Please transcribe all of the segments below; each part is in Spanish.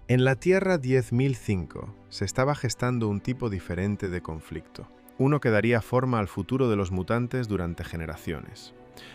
En la Tierra 10.005 se estaba gestando un tipo diferente de conflicto, uno que daría forma al futuro de los mutantes durante generaciones.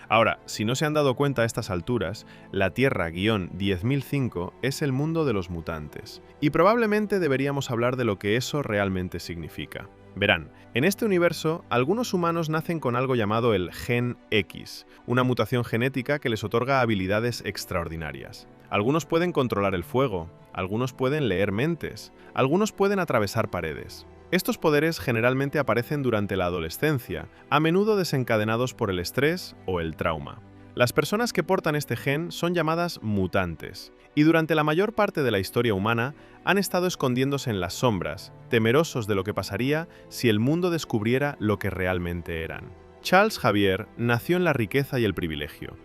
Ahora, si no se han dado cuenta a estas alturas, la Tierra-10.005 es el mundo de los mutantes, y probablemente deberíamos hablar de lo que eso realmente significa. Verán, en este universo, algunos humanos nacen con algo llamado el Gen X, una mutación genética que les otorga habilidades extraordinarias. Algunos pueden controlar el fuego, algunos pueden leer mentes, algunos pueden atravesar paredes. Estos poderes generalmente aparecen durante la adolescencia, a menudo desencadenados por el estrés o el trauma. Las personas que portan este gen son llamadas mutantes, y durante la mayor parte de la historia humana han estado escondiéndose en las sombras, temerosos de lo que pasaría si el mundo descubriera lo que realmente eran. Charles Xavier nació en la riqueza y el privilegio,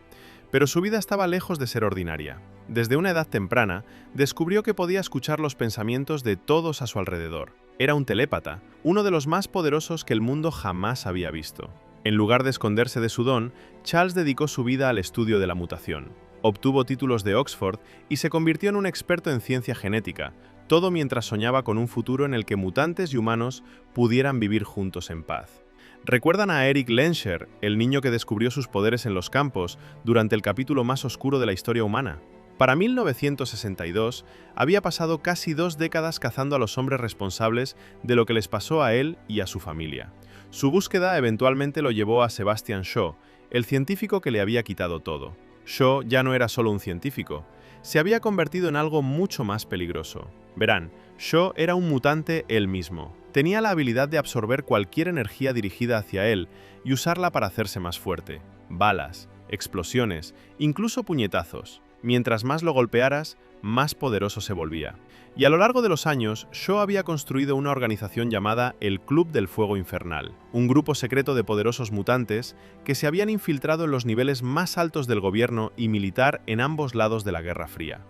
pero su vida estaba lejos de ser ordinaria. Desde una edad temprana, descubrió que podía escuchar los pensamientos de todos a su alrededor. Era un telépata, uno de los más poderosos que el mundo jamás había visto. En lugar de esconderse de su don, Charles dedicó su vida al estudio de la mutación. Obtuvo títulos de Oxford y se convirtió en un experto en ciencia genética, todo mientras soñaba con un futuro en el que mutantes y humanos pudieran vivir juntos en paz. ¿Recuerdan a Eric Lensher, el niño que descubrió sus poderes en los campos durante el capítulo más oscuro de la historia humana? Para 1962, había pasado casi 2 décadas cazando a los hombres responsables de lo que les pasó a él y a su familia. Su búsqueda eventualmente lo llevó a Sebastian Shaw, el científico que le había quitado todo. Shaw ya no era solo un científico, se había convertido en algo mucho más peligroso. Verán, Shaw era un mutante él mismo. Tenía la habilidad de absorber cualquier energía dirigida hacia él y usarla para hacerse más fuerte. Balas, explosiones, incluso puñetazos. Mientras más lo golpearas, más poderoso se volvía. Y a lo largo de los años, Shaw había construido una organización llamada el Club del Fuego Infernal, un grupo secreto de poderosos mutantes que se habían infiltrado en los niveles más altos del gobierno y militar en ambos lados de la Guerra Fría.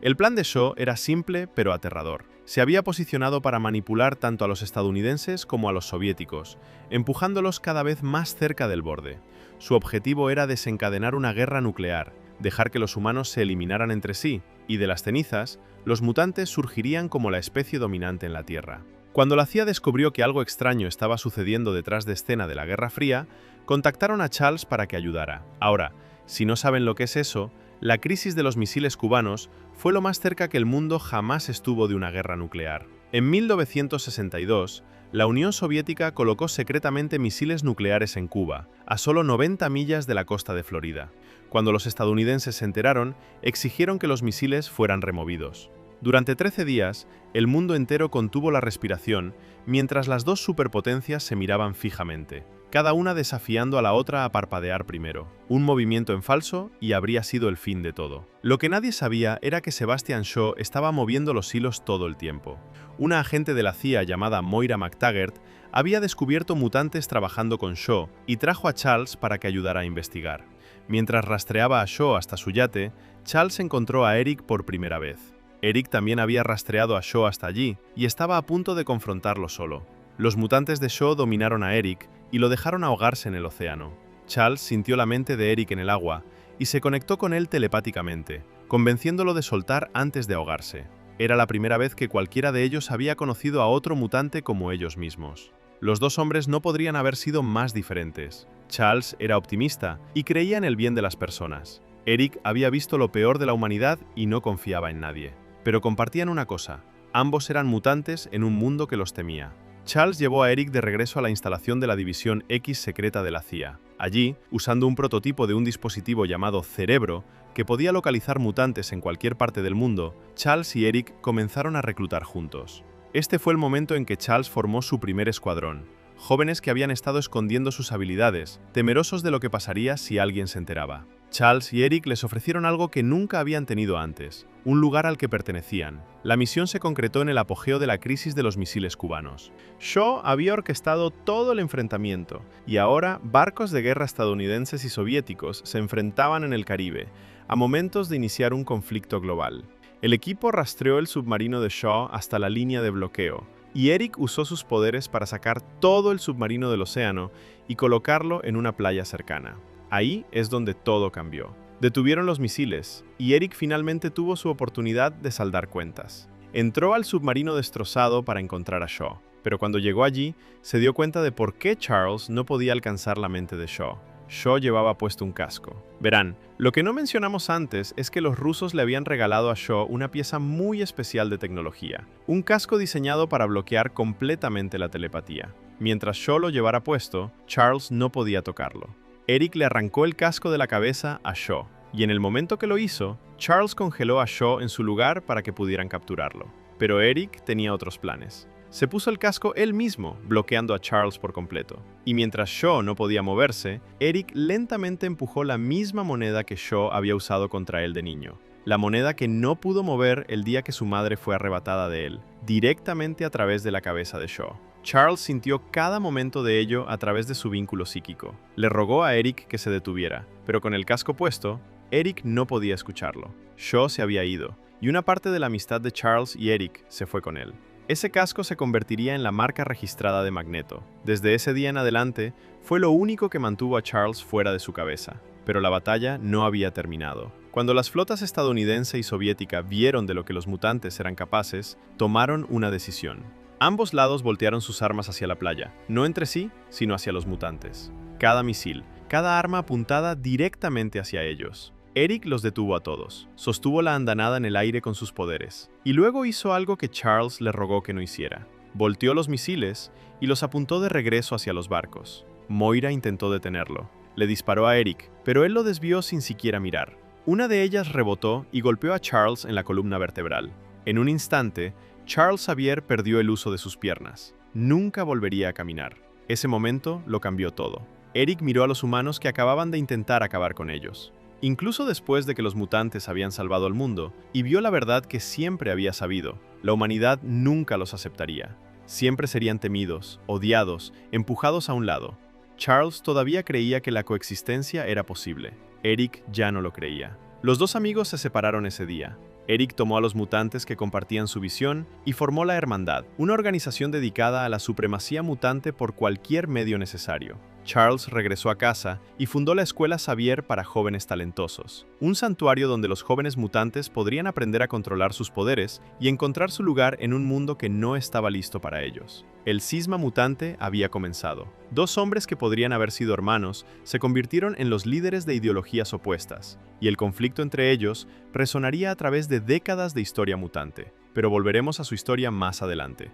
El plan de Shaw era simple pero aterrador. Se había posicionado para manipular tanto a los estadounidenses como a los soviéticos, empujándolos cada vez más cerca del borde. Su objetivo era desencadenar una guerra nuclear, dejar que los humanos se eliminaran entre sí, y de las cenizas, los mutantes surgirían como la especie dominante en la Tierra. Cuando la CIA descubrió que algo extraño estaba sucediendo detrás de escena de la Guerra Fría, contactaron a Charles para que ayudara. Ahora, si no saben lo que es eso, la crisis de los misiles cubanos fue lo más cerca que el mundo jamás estuvo de una guerra nuclear. En 1962, la Unión Soviética colocó secretamente misiles nucleares en Cuba, a solo 90 millas de la costa de Florida. Cuando los estadounidenses se enteraron, exigieron que los misiles fueran removidos. Durante 13 días, el mundo entero contuvo la respiración mientras las dos superpotencias se miraban fijamente, cada una desafiando a la otra a parpadear primero. Un movimiento en falso y habría sido el fin de todo. Lo que nadie sabía era que Sebastian Shaw estaba moviendo los hilos todo el tiempo. Una agente de la CIA llamada Moira McTaggart había descubierto mutantes trabajando con Shaw y trajo a Charles para que ayudara a investigar. Mientras rastreaba a Shaw hasta su yate, Charles encontró a Eric por primera vez. Eric también había rastreado a Shaw hasta allí y estaba a punto de confrontarlo solo. Los mutantes de Shaw dominaron a Eric y lo dejaron ahogarse en el océano. Charles sintió la mente de Eric en el agua y se conectó con él telepáticamente, convenciéndolo de soltar antes de ahogarse. Era la primera vez que cualquiera de ellos había conocido a otro mutante como ellos mismos. Los dos hombres no podrían haber sido más diferentes. Charles era optimista y creía en el bien de las personas. Eric había visto lo peor de la humanidad y no confiaba en nadie. Pero compartían una cosa: ambos eran mutantes en un mundo que los temía. Charles llevó a Eric de regreso a la instalación de la División X secreta de la CIA. Allí, usando un prototipo de un dispositivo llamado Cerebro, que podía localizar mutantes en cualquier parte del mundo, Charles y Eric comenzaron a reclutar juntos. Este fue el momento en que Charles formó su primer escuadrón, jóvenes que habían estado escondiendo sus habilidades, temerosos de lo que pasaría si alguien se enteraba. Charles y Eric les ofrecieron algo que nunca habían tenido antes, un lugar al que pertenecían. La misión se concretó en el apogeo de la crisis de los misiles cubanos. Shaw había orquestado todo el enfrentamiento, y ahora barcos de guerra estadounidenses y soviéticos se enfrentaban en el Caribe, a momentos de iniciar un conflicto global. El equipo rastreó el submarino de Shaw hasta la línea de bloqueo, y Eric usó sus poderes para sacar todo el submarino del océano y colocarlo en una playa cercana. Ahí es donde todo cambió. Detuvieron los misiles, y Eric finalmente tuvo su oportunidad de saldar cuentas. Entró al submarino destrozado para encontrar a Shaw, pero cuando llegó allí, se dio cuenta de por qué Charles no podía alcanzar la mente de Shaw. Shaw llevaba puesto un casco. Verán, lo que no mencionamos antes es que los rusos le habían regalado a Shaw una pieza muy especial de tecnología, un casco diseñado para bloquear completamente la telepatía. Mientras Shaw lo llevara puesto, Charles no podía tocarlo. Eric le arrancó el casco de la cabeza a Shaw, y en el momento que lo hizo, Charles congeló a Shaw en su lugar para que pudieran capturarlo. Pero Eric tenía otros planes. Se puso el casco él mismo, bloqueando a Charles por completo. Y mientras Shaw no podía moverse, Eric lentamente empujó la misma moneda que Shaw había usado contra él de niño. La moneda que no pudo mover el día que su madre fue arrebatada de él, directamente a través de la cabeza de Shaw. Charles sintió cada momento de ello a través de su vínculo psíquico. Le rogó a Eric que se detuviera, pero con el casco puesto, Eric no podía escucharlo. Shaw se había ido, y una parte de la amistad de Charles y Eric se fue con él. Ese casco se convertiría en la marca registrada de Magneto. Desde ese día en adelante, fue lo único que mantuvo a Charles fuera de su cabeza. Pero la batalla no había terminado. Cuando las flotas estadounidense y soviética vieron de lo que los mutantes eran capaces, tomaron una decisión. Ambos lados voltearon sus armas hacia la playa, no entre sí, sino hacia los mutantes. Cada misil, cada arma apuntada directamente hacia ellos. Eric los detuvo a todos, sostuvo la andanada en el aire con sus poderes, y luego hizo algo que Charles le rogó que no hiciera. Volteó los misiles y los apuntó de regreso hacia los barcos. Moira intentó detenerlo. Le disparó a Eric, pero él lo desvió sin siquiera mirar. Una de ellas rebotó y golpeó a Charles en la columna vertebral. En un instante, Charles Xavier perdió el uso de sus piernas. Nunca volvería a caminar. Ese momento lo cambió todo. Eric miró a los humanos que acababan de intentar acabar con ellos. Incluso después de que los mutantes habían salvado al mundo, y vio la verdad que siempre había sabido, la humanidad nunca los aceptaría. Siempre serían temidos, odiados, empujados a un lado. Charles todavía creía que la coexistencia era posible. Eric ya no lo creía. Los dos amigos se separaron ese día. Eric tomó a los mutantes que compartían su visión y formó la Hermandad, una organización dedicada a la supremacía mutante por cualquier medio necesario. Charles regresó a casa y fundó la Escuela Xavier para jóvenes talentosos, un santuario donde los jóvenes mutantes podrían aprender a controlar sus poderes y encontrar su lugar en un mundo que no estaba listo para ellos. El cisma mutante había comenzado. Dos hombres que podrían haber sido hermanos se convirtieron en los líderes de ideologías opuestas, y el conflicto entre ellos resonaría a través de décadas de historia mutante, pero volveremos a su historia más adelante.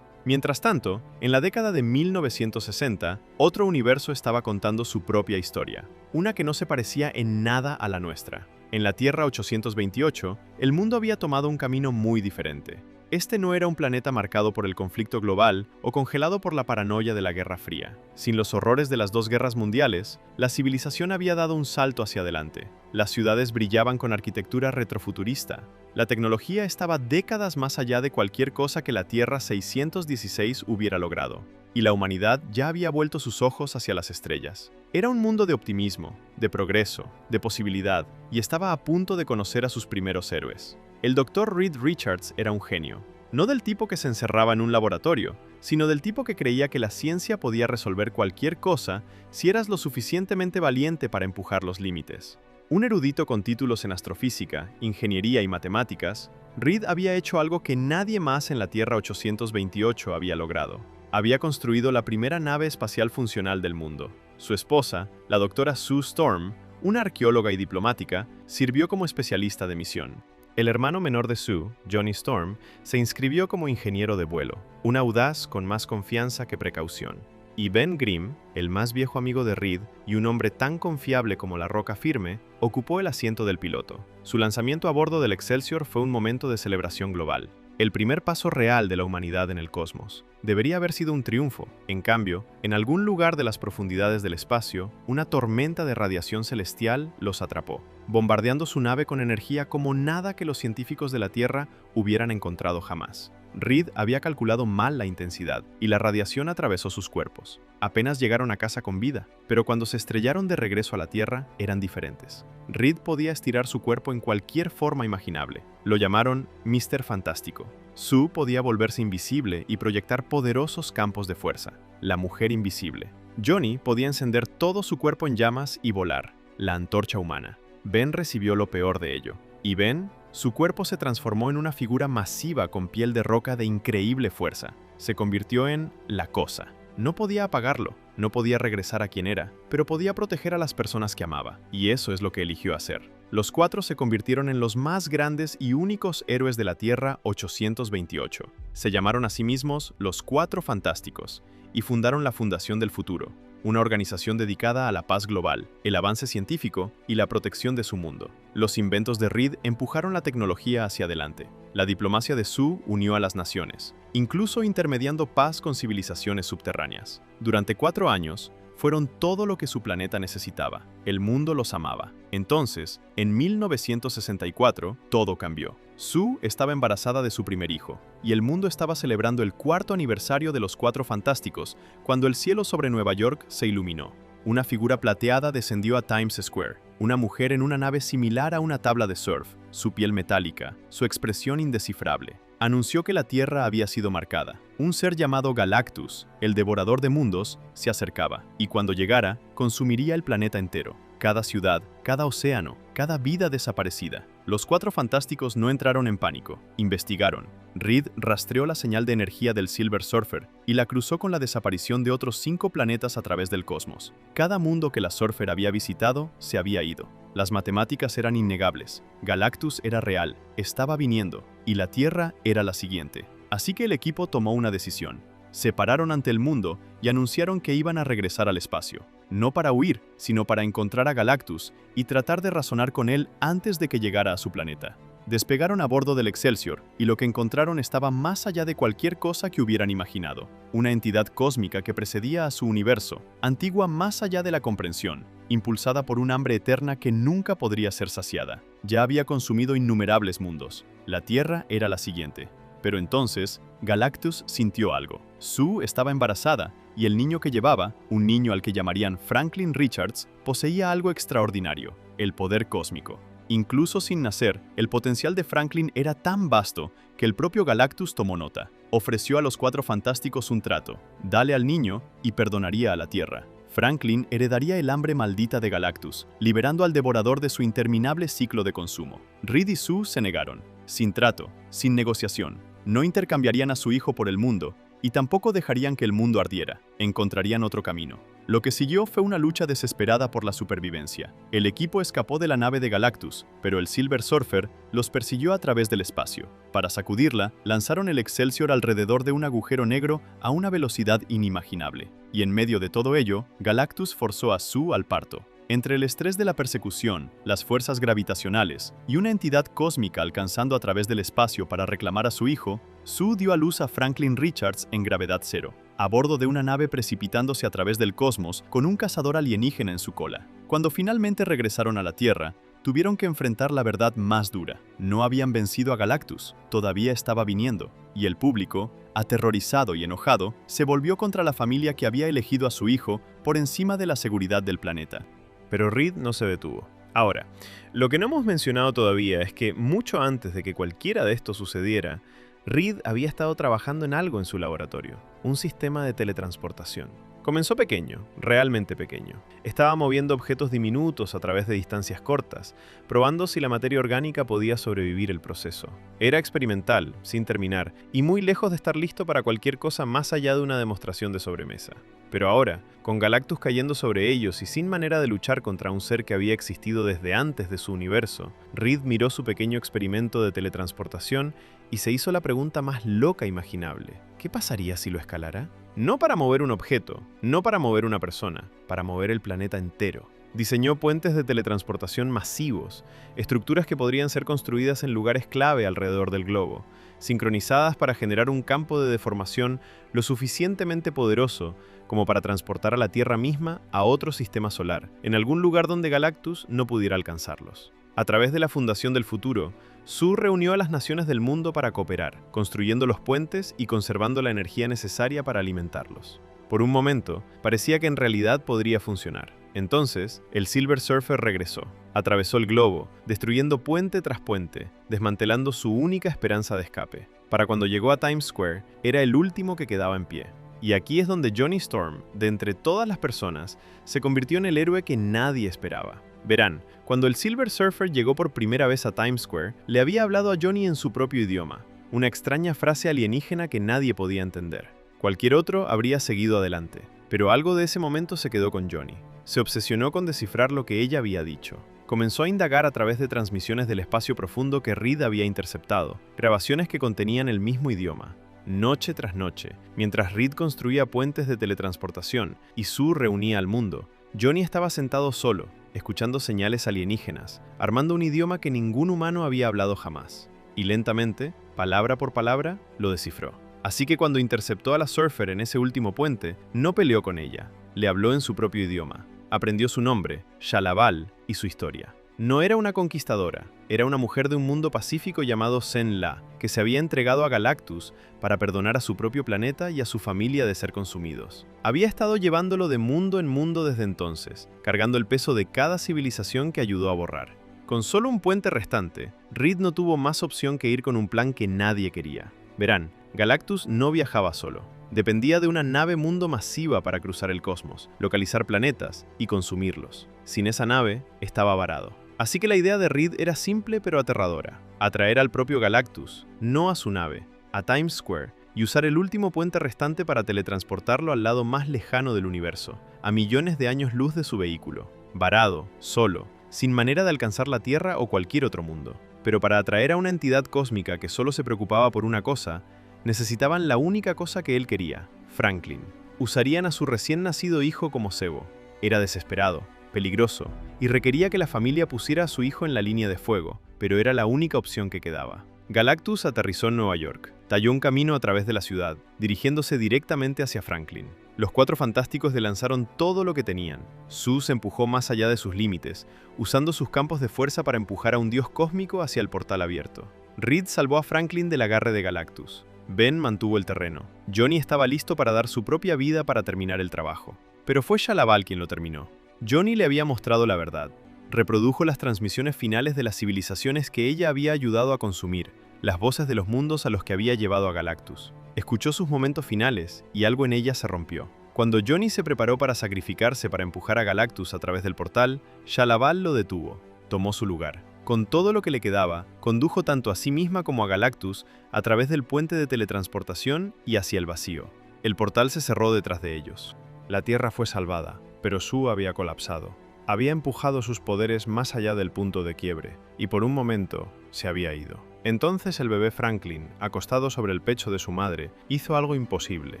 Mientras tanto, en la década de 1960, otro universo estaba contando su propia historia, una que no se parecía en nada a la nuestra. En la Tierra 828, el mundo había tomado un camino muy diferente. Este no era un planeta marcado por el conflicto global o congelado por la paranoia de la Guerra Fría. Sin los horrores de las dos guerras mundiales, la civilización había dado un salto hacia adelante. Las ciudades brillaban con arquitectura retrofuturista. La tecnología estaba décadas más allá de cualquier cosa que la Tierra 616 hubiera logrado. Y la humanidad ya había vuelto sus ojos hacia las estrellas. Era un mundo de optimismo, de progreso, de posibilidad, y estaba a punto de conocer a sus primeros héroes. El Dr. Reed Richards era un genio, no del tipo que se encerraba en un laboratorio, sino del tipo que creía que la ciencia podía resolver cualquier cosa si eras lo suficientemente valiente para empujar los límites. Un erudito con títulos en astrofísica, ingeniería y matemáticas, Reed había hecho algo que nadie más en la Tierra 828 había logrado. Había construido la primera nave espacial funcional del mundo. Su esposa, la doctora Sue Storm, una arqueóloga y diplomática, sirvió como especialista de misión. El hermano menor de Sue, Johnny Storm, se inscribió como ingeniero de vuelo, un audaz con más confianza que precaución. Y Ben Grimm, el más viejo amigo de Reed y un hombre tan confiable como la roca firme, ocupó el asiento del piloto. Su lanzamiento a bordo del Excelsior fue un momento de celebración global, el primer paso real de la humanidad en el cosmos. Debería haber sido un triunfo. En cambio, en algún lugar de las profundidades del espacio, una tormenta de radiación celestial los atrapó, bombardeando su nave con energía como nada que los científicos de la Tierra hubieran encontrado jamás. Reed había calculado mal la intensidad, y la radiación atravesó sus cuerpos. Apenas llegaron a casa con vida, pero cuando se estrellaron de regreso a la Tierra, eran diferentes. Reed podía estirar su cuerpo en cualquier forma imaginable. Lo llamaron Mr. Fantástico. Sue podía volverse invisible y proyectar poderosos campos de fuerza, la mujer invisible. Johnny podía encender todo su cuerpo en llamas y volar, la antorcha humana. Ben recibió lo peor de ello. Y Ben, Su cuerpo se transformó en una figura masiva con piel de roca de increíble fuerza. Se convirtió en la Cosa. No podía apagarlo, no podía regresar a quien era, pero podía proteger a las personas que amaba, y eso es lo que eligió hacer. Los cuatro se convirtieron en los más grandes y únicos héroes de la Tierra 828. Se llamaron a sí mismos los Cuatro Fantásticos y fundaron la Fundación del Futuro, una organización dedicada a la paz global, el avance científico y la protección de su mundo. Los inventos de Reed empujaron la tecnología hacia adelante. La diplomacia de Sue unió a las naciones, incluso intermediando paz con civilizaciones subterráneas. Durante 4 años, fueron todo lo que su planeta necesitaba. El mundo los amaba. Entonces, en 1964, todo cambió. Sue estaba embarazada de su primer hijo, y el mundo estaba celebrando el 4º aniversario de los Cuatro Fantásticos cuando el cielo sobre Nueva York se iluminó. Una figura plateada descendió a Times Square, una mujer en una nave similar a una tabla de surf, su piel metálica, su expresión indescifrable. Anunció que la Tierra había sido marcada. Un ser llamado Galactus, el devorador de mundos, se acercaba, y cuando llegara, consumiría el planeta entero. Cada ciudad, cada océano, cada vida desaparecida. Los Cuatro Fantásticos no entraron en pánico. Investigaron. Reed rastreó la señal de energía del Silver Surfer y la cruzó con la desaparición de otros 5 planetas a través del cosmos. Cada mundo que la Surfer había visitado se había ido. Las matemáticas eran innegables. Galactus era real, estaba viniendo, y la Tierra era la siguiente. Así que el equipo tomó una decisión. Se pararon ante el mundo y anunciaron que iban a regresar al espacio. No para huir, sino para encontrar a Galactus y tratar de razonar con él antes de que llegara a su planeta. Despegaron a bordo del Excelsior y lo que encontraron estaba más allá de cualquier cosa que hubieran imaginado. Una entidad cósmica que precedía a su universo, antigua más allá de la comprensión, impulsada por un hambre eterna que nunca podría ser saciada. Ya había consumido innumerables mundos. La Tierra era la siguiente. Pero entonces, Galactus sintió algo. Sue estaba embarazada y el niño que llevaba, un niño al que llamarían Franklin Richards, poseía algo extraordinario, el poder cósmico. Incluso sin nacer, el potencial de Franklin era tan vasto que el propio Galactus tomó nota. Ofreció a los Cuatro Fantásticos un trato: dale al niño y perdonaría a la Tierra. Franklin heredaría el hambre maldita de Galactus, liberando al devorador de su interminable ciclo de consumo. Reed y Sue se negaron. Sin trato, sin negociación. No intercambiarían a su hijo por el mundo, y tampoco dejarían que el mundo ardiera. Encontrarían otro camino. Lo que siguió fue una lucha desesperada por la supervivencia. El equipo escapó de la nave de Galactus, pero el Silver Surfer los persiguió a través del espacio. Para sacudirla, lanzaron el Excelsior alrededor de un agujero negro a una velocidad inimaginable. Y en medio de todo ello, Galactus forzó a Sue al parto. Entre el estrés de la persecución, las fuerzas gravitacionales y una entidad cósmica alcanzando a través del espacio para reclamar a su hijo, Sue dio a luz a Franklin Richards en gravedad cero, a bordo de una nave precipitándose a través del cosmos con un cazador alienígena en su cola. Cuando finalmente regresaron a la Tierra, tuvieron que enfrentar la verdad más dura. No habían vencido a Galactus, todavía estaba viniendo, y el público, aterrorizado y enojado, se volvió contra la familia que había elegido a su hijo por encima de la seguridad del planeta. Pero Reed no se detuvo. Ahora, lo que no hemos mencionado todavía es que mucho antes de que cualquiera de esto sucediera, Reed había estado trabajando en algo en su laboratorio, un sistema de teletransportación. Comenzó pequeño, realmente pequeño. Estaba moviendo objetos diminutos a través de distancias cortas, probando si la materia orgánica podía sobrevivir el proceso. Era experimental, sin terminar, y muy lejos de estar listo para cualquier cosa más allá de una demostración de sobremesa. Pero ahora, con Galactus cayendo sobre ellos y sin manera de luchar contra un ser que había existido desde antes de su universo, Reed miró su pequeño experimento de teletransportación y se hizo la pregunta más loca imaginable. ¿Qué pasaría si lo escalara? No para mover un objeto, no para mover una persona, para mover el planeta entero. Diseñó puentes de teletransportación masivos, estructuras que podrían ser construidas en lugares clave alrededor del globo, sincronizadas para generar un campo de deformación lo suficientemente poderoso como para transportar a la Tierra misma a otro sistema solar, en algún lugar donde Galactus no pudiera alcanzarlos. A través de la Fundación del Futuro, Sue reunió a las naciones del mundo para cooperar, construyendo los puentes y conservando la energía necesaria para alimentarlos. Por un momento, parecía que en realidad podría funcionar. Entonces, el Silver Surfer regresó, atravesó el globo, destruyendo puente tras puente, desmantelando su única esperanza de escape. Para cuando llegó a Times Square, era el último que quedaba en pie. Y aquí es donde Johnny Storm, de entre todas las personas, se convirtió en el héroe que nadie esperaba. Verán, cuando el Silver Surfer llegó por primera vez a Times Square, le había hablado a Johnny en su propio idioma, una extraña frase alienígena que nadie podía entender. Cualquier otro habría seguido adelante, pero algo de ese momento se quedó con Johnny. Se obsesionó con descifrar lo que ella había dicho. Comenzó a indagar a través de transmisiones del espacio profundo que Reed había interceptado, grabaciones que contenían el mismo idioma. Noche tras noche, mientras Reed construía puentes de teletransportación y Sue reunía al mundo, Johnny estaba sentado solo, escuchando señales alienígenas, armando un idioma que ningún humano había hablado jamás. Y lentamente, palabra por palabra, lo descifró. Así que cuando interceptó a la Surfer en ese último puente, no peleó con ella, le habló en su propio idioma. Aprendió su nombre, Shalaval, y su historia. No era una conquistadora, era una mujer de un mundo pacífico llamado Zen-La, que se había entregado a Galactus para perdonar a su propio planeta y a su familia de ser consumidos. Había estado llevándolo de mundo en mundo desde entonces, cargando el peso de cada civilización que ayudó a borrar. Con solo un puente restante, Reed no tuvo más opción que ir con un plan que nadie quería. Verán, Galactus no viajaba solo. Dependía de una nave mundo masiva para cruzar el cosmos, localizar planetas y consumirlos. Sin esa nave, estaba varado. Así que la idea de Reed era simple pero aterradora. Atraer al propio Galactus, no a su nave, a Times Square, y usar el último puente restante para teletransportarlo al lado más lejano del universo, a millones de años luz de su vehículo. Varado, solo, sin manera de alcanzar la Tierra o cualquier otro mundo. Pero para atraer a una entidad cósmica que solo se preocupaba por una cosa, necesitaban la única cosa que él quería, Franklin. Usarían a su recién nacido hijo como cebo. Era desesperado, peligroso, y requería que la familia pusiera a su hijo en la línea de fuego, pero era la única opción que quedaba. Galactus aterrizó en Nueva York, talló un camino a través de la ciudad, dirigiéndose directamente hacia Franklin. Los Cuatro Fantásticos le lanzaron todo lo que tenían. Sue se empujó más allá de sus límites, usando sus campos de fuerza para empujar a un dios cósmico hacia el portal abierto. Reed salvó a Franklin del agarre de Galactus. Ben mantuvo el terreno. Johnny estaba listo para dar su propia vida para terminar el trabajo. Pero fue Shalaval quien lo terminó. Johnny le había mostrado la verdad. Reprodujo las transmisiones finales de las civilizaciones que ella había ayudado a consumir, las voces de los mundos a los que había llevado a Galactus. Escuchó sus momentos finales y algo en ella se rompió. Cuando Johnny se preparó para sacrificarse para empujar a Galactus a través del portal, Shalaval lo detuvo. Tomó su lugar. Con todo lo que le quedaba, condujo tanto a sí misma como a Galactus a través del puente de teletransportación y hacia el vacío. El portal se cerró detrás de ellos. La Tierra fue salvada, pero Sue había colapsado. Había empujado sus poderes más allá del punto de quiebre, y por un momento se había ido. Entonces el bebé Franklin, acostado sobre el pecho de su madre, hizo algo imposible.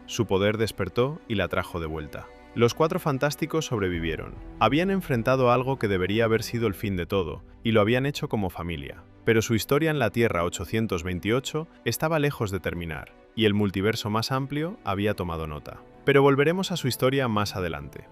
Su poder despertó y la trajo de vuelta. Los Cuatro Fantásticos sobrevivieron. Habían enfrentado algo que debería haber sido el fin de todo, y lo habían hecho como familia. Pero su historia en la Tierra 828 estaba lejos de terminar, y el multiverso más amplio había tomado nota. Pero volveremos a su historia más adelante.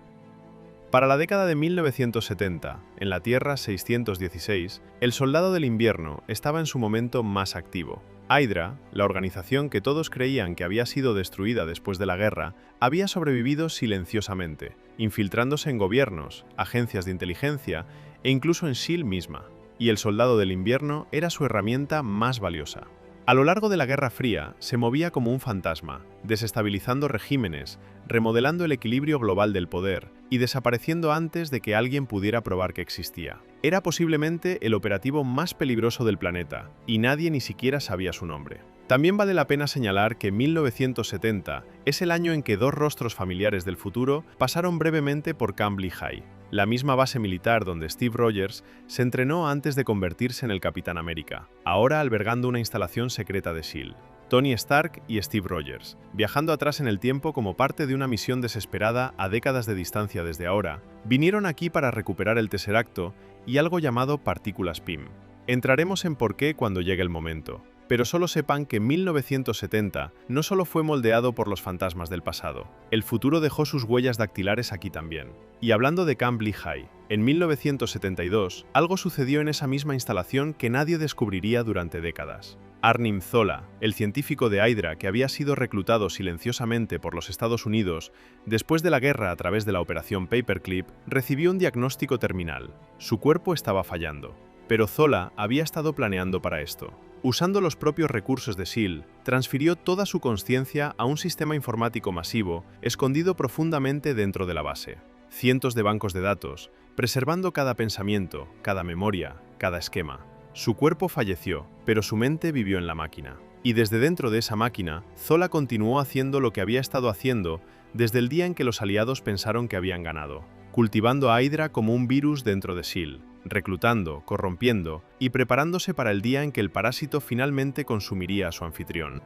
Para la década de 1970, en la Tierra 616, el Soldado del Invierno estaba en su momento más activo. Hydra, la organización que todos creían que había sido destruida después de la guerra, había sobrevivido silenciosamente, infiltrándose en gobiernos, agencias de inteligencia e incluso en S.H.I.E.L.D. misma. Y el Soldado del Invierno era su herramienta más valiosa. A lo largo de la Guerra Fría, se movía como un fantasma, desestabilizando regímenes, remodelando el equilibrio global del poder y desapareciendo antes de que alguien pudiera probar que existía. Era posiblemente el operativo más peligroso del planeta, y nadie ni siquiera sabía su nombre. También vale la pena señalar que 1970 es el año en que dos rostros familiares del futuro pasaron brevemente por Camp Lehigh, la misma base militar donde Steve Rogers se entrenó antes de convertirse en el Capitán América, ahora albergando una instalación secreta de S.H.I.E.L.D. Tony Stark y Steve Rogers, viajando atrás en el tiempo como parte de una misión desesperada a décadas de distancia desde ahora, vinieron aquí para recuperar el Tesseracto y algo llamado partículas PIM. Entraremos en por qué cuando llegue el momento, pero solo sepan que 1970 no solo fue moldeado por los fantasmas del pasado, el futuro dejó sus huellas dactilares aquí también. Y hablando de Camp Lehigh, en 1972, algo sucedió en esa misma instalación que nadie descubriría durante décadas. Arnim Zola, el científico de Hydra que había sido reclutado silenciosamente por los Estados Unidos después de la guerra a través de la Operación Paperclip, recibió un diagnóstico terminal. Su cuerpo estaba fallando. Pero Zola había estado planeando para esto. Usando los propios recursos de S.H.I.E.L.D., transfirió toda su consciencia a un sistema informático masivo escondido profundamente dentro de la base. cientos de bancos de datos, preservando cada pensamiento, cada memoria, cada esquema. Su cuerpo falleció, pero su mente vivió en la máquina. Y desde dentro de esa máquina, Zola continuó haciendo lo que había estado haciendo desde el día en que los aliados pensaron que habían ganado, cultivando a Hydra como un virus dentro de S.H.I.E.L.D., reclutando, corrompiendo y preparándose para el día en que el parásito finalmente consumiría a su anfitrión.